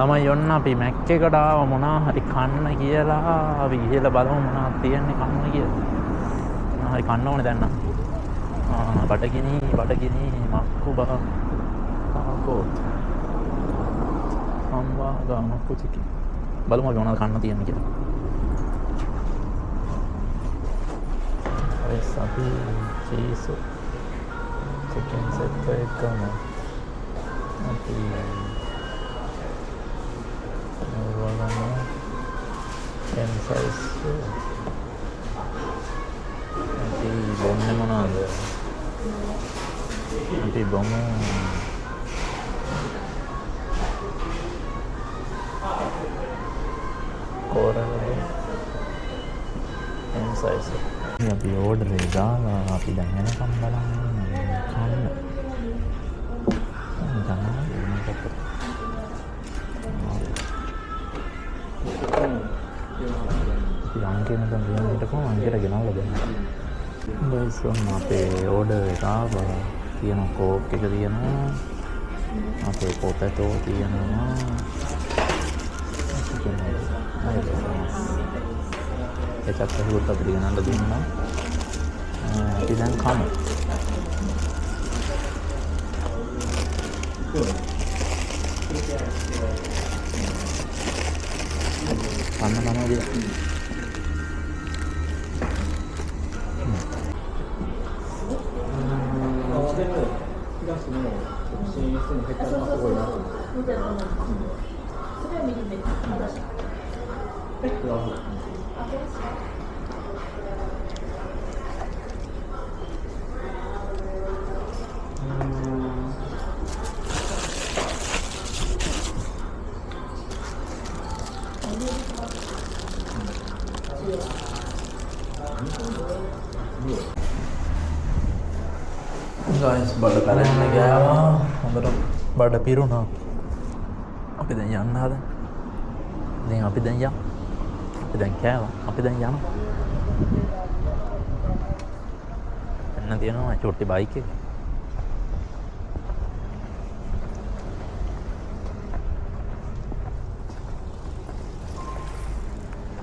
ළමයි ඔන්න අපි මැක් එකට ආව මොනවා හරි කන්න කියලා අපි ගිහලා බලමු මොනවද තියෙන්නේ කන්න කියලා. මොනවා හරි කන්න ඕනේ දැන් නම්. බඩගිනි මක්කුබා කාකෝ හම්බා මක්කු චිකන්. බලමු අපි මොනවද කන්න තියෙන්නේ කියලා. Wasabi, cheese, chicken set එකම අපි වලම M size අපි බොන්නේ මොනවද? අපි බොමු කෝරල් M size. අපි ඕඩර් එක දාලා අපි දැන් එනකම් බලන්න කන්න. අංකෙනකම් ගෙනල්ලා කොහොම අංකෙට ගෙනල්ලා දෙන්න. ගයිස් ඔන්න අපේ ඕඩර් එක ආවා. තියෙන කෝක් එක තියෙනවා. අපේ පොටැටෝ තියෙනවා. එකක් හුරුත් අපිට ගෙනල්ලා දුන්නා. අපි දැන් කමු. කන්න තමයි දෙයක්. ගයිස් බඩ පැලෙන්න ගෑවා. හොඳට බඩ පිරුණා. අපි දැන් යන්න හදන. දැන් අපි දැන් යමු. අපි දැන් කෑවා. අපි දැන් යනවා. එන්න තියෙනවා චොට්ටි බයික් එක.